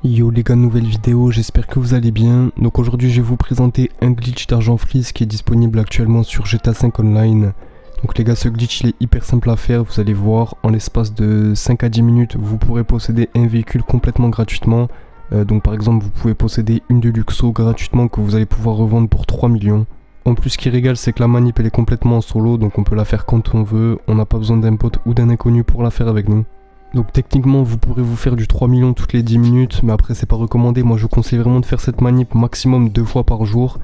Yo les gars, nouvelle vidéo, j'espère que vous allez bien. Donc aujourd'hui je vais vous présenter un glitch d'argent freeze qui est disponible actuellement sur GTA 5 Online. Donc les gars, ce glitch il est hyper simple à faire, vous allez voir, en l'espace de 5 à 10 minutes vous pourrez posséder un véhicule complètement gratuitement. Donc par exemple vous pouvez posséder une Deluxo gratuitement que vous allez pouvoir revendre pour 3 millions. En plus ce qui régale c'est que la manip elle est complètement en solo, donc on peut la faire quand on veut, on n'a pas besoin d'un pote ou d'un inconnu pour la faire avec nous. Donc techniquement vous pourrez vous faire du 3 millions toutes les 10 minutes, mais après c'est pas recommandé. Moi je vous conseille vraiment de faire cette manip maximum 2 fois par jour.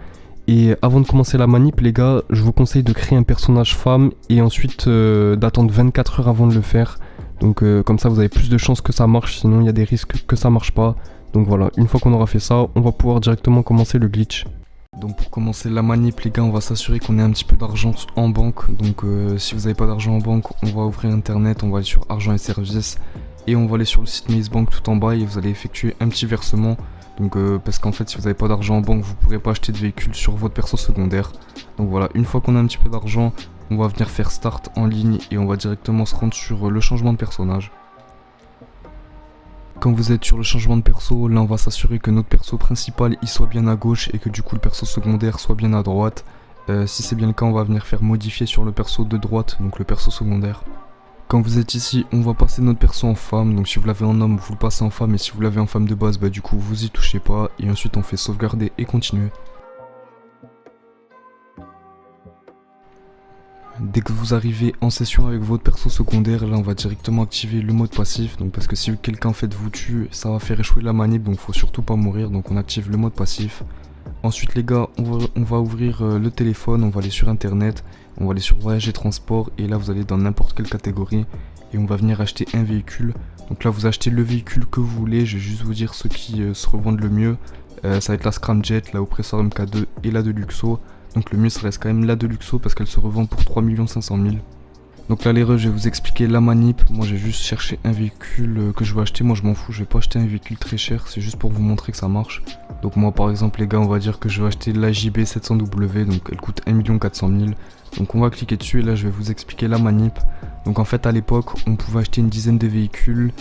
Et avant de commencer la manip les gars, je vous conseille de créer un personnage femme et ensuite d'attendre 24 heures avant de le faire. Donc comme ça vous avez plus de chances que ça marche, sinon il y a des risques que ça marche pas. Donc voilà, une fois qu'on aura fait ça, on va pouvoir directement commencer le glitch. Donc pour commencer la manip les gars, on va s'assurer qu'on ait un petit peu d'argent en banque. Donc si vous n'avez pas d'argent en banque, on va ouvrir internet, on va aller sur argent et services et on va aller sur le site Maze Bank tout en bas et vous allez effectuer un petit versement. Donc parce qu'en fait si vous n'avez pas d'argent en banque, vous ne pourrez pas acheter de véhicule sur votre perso secondaire. Donc voilà, une fois qu'on a un petit peu d'argent, on va venir faire start en ligne et on va directement se rendre sur le changement de personnage. Quand vous êtes sur le changement de perso, là on va s'assurer que notre perso principal il soit bien à gauche et que du coup le perso secondaire soit bien à droite. Si c'est bien le cas, on va venir faire modifier sur le perso de droite, donc le perso secondaire. Quand vous êtes ici, on va passer notre perso en femme, donc si vous l'avez en homme, vous le passez en femme, et si vous l'avez en femme de base, bah du coup vous y touchez pas, et ensuite on fait sauvegarder et continuer. Dès que vous arrivez en session avec votre perso secondaire, là on va directement activer le mode passif, donc parce que si quelqu'un en fait vous tue, ça va faire échouer la manip, donc faut surtout pas mourir, donc on active le mode passif. Ensuite les gars, on va ouvrir le téléphone, on va aller sur internet, on va aller sur voyage et transport, et là vous allez dans n'importe quelle catégorie, et on va venir acheter un véhicule. Donc là vous achetez le véhicule que vous voulez, je vais juste vous dire ceux qui se revendent le mieux. Ça va être la Scramjet, la Oppressor MK2 et la Deluxo. Donc le mieux ça reste quand même la Deluxo parce qu'elle se revend pour 3 500 000. Donc là les refs, je vais vous expliquer la manip. Moi j'ai juste cherché un véhicule que je veux acheter. Moi je m'en fous, je vais pas acheter un véhicule très cher, c'est juste pour vous montrer que ça marche. Donc moi par exemple les gars, on va dire que je veux acheter la JB 700W, donc elle coûte 1 400 000. Donc on va cliquer dessus et là je vais vous expliquer la manip. Donc en fait à l'époque on pouvait acheter une dizaine de véhicules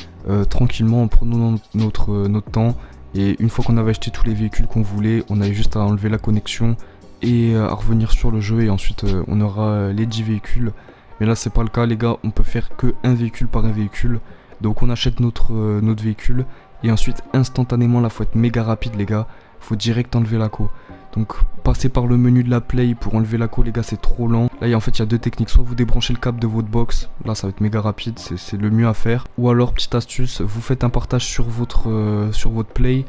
tranquillement en prenant notre temps. Et une fois qu'on avait acheté tous les véhicules qu'on voulait, on avait juste à enlever la connexion et à revenir sur le jeu, et ensuite on aura les 10 véhicules. Mais là c'est pas le cas les gars, on peut faire que un véhicule par un véhicule. Donc on achète notre véhicule et ensuite instantanément, là faut être méga rapide les gars, faut direct enlever la co. Donc passer par le menu de la play pour enlever la co les gars, c'est trop lent. Là en fait il y a deux techniques, soit vous débranchez le câble de votre box, là ça va être méga rapide, c'est le mieux à faire. Ou alors petite astuce, vous faites un partage sur votre play.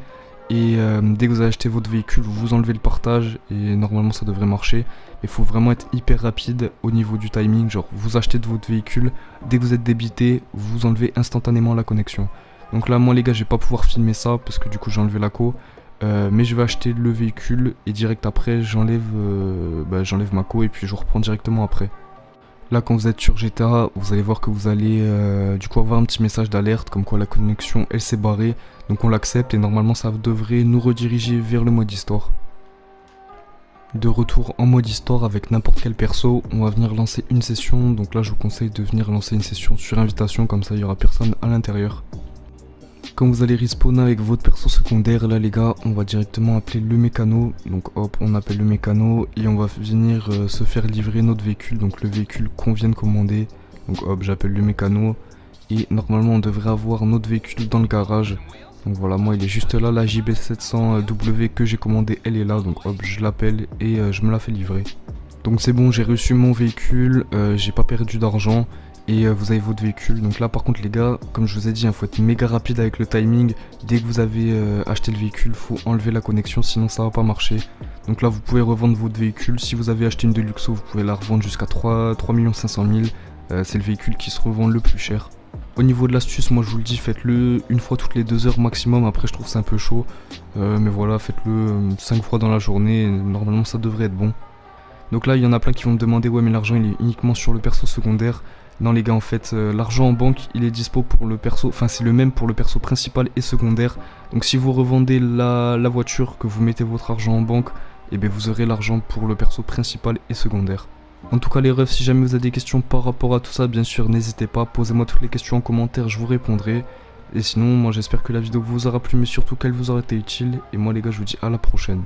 Et dès que vous avez acheté votre véhicule, vous enlevez le partage et normalement ça devrait marcher. Il faut vraiment être hyper rapide au niveau du timing, genre vous achetez de votre véhicule, dès que vous êtes débité, vous enlevez instantanément la connexion. Donc là moi les gars je vais pas pouvoir filmer ça parce que du coup j'ai enlevé la co. Mais je vais acheter le véhicule et direct après j'enlève ma co et puis je reprends directement après. Là quand vous êtes sur GTA, vous allez voir que vous allez du coup avoir un petit message d'alerte comme quoi la connexion elle s'est barrée. Donc on l'accepte et normalement ça devrait nous rediriger vers le mode histoire. De retour en mode histoire avec n'importe quel perso, on va venir lancer une session. Donc là je vous conseille de venir lancer une session sur invitation, comme ça il n'y aura personne à l'intérieur. Quand vous allez respawn avec votre perso secondaire, là les gars, on va directement appeler le mécano. Donc hop, on appelle le mécano et on va venir se faire livrer notre véhicule, donc le véhicule qu'on vient de commander. Donc hop, j'appelle le mécano et normalement on devrait avoir notre véhicule dans le garage. Donc voilà, moi il est juste là, la JB 700W que j'ai commandé, elle est là. Donc hop, je l'appelle et je me la fais livrer. Donc c'est bon, j'ai reçu mon véhicule, j'ai pas perdu d'argent. Et vous avez votre véhicule. Donc là par contre les gars, comme je vous ai dit, il faut être méga rapide avec le timing. Dès que vous avez acheté le véhicule, faut enlever la connexion, sinon ça va pas marcher. Donc là vous pouvez revendre votre véhicule. Si vous avez acheté une Deluxo, vous pouvez la revendre jusqu'à 3 500 000. C'est le véhicule qui se revend le plus cher. Au niveau de l'astuce, moi je vous le dis, faites-le une fois toutes les 2 heures maximum. Après je trouve c'est un peu chaud, mais voilà, faites-le 5 fois dans la journée, normalement ça devrait être bon. Donc là il y en a plein qui vont me demander ouais mais l'argent il est uniquement sur le perso secondaire. Non les gars, en fait l'argent en banque il est dispo pour le perso, enfin c'est le même pour le perso principal et secondaire. Donc si vous revendez la voiture, que vous mettez votre argent en banque, et bien vous aurez l'argent pour le perso principal et secondaire. En tout cas les refs, si jamais vous avez des questions par rapport à tout ça, bien sûr n'hésitez pas, posez-moi toutes les questions en commentaire, je vous répondrai. Et sinon, moi j'espère que la vidéo vous aura plu, mais surtout qu'elle vous aura été utile. Et moi les gars, je vous dis à la prochaine.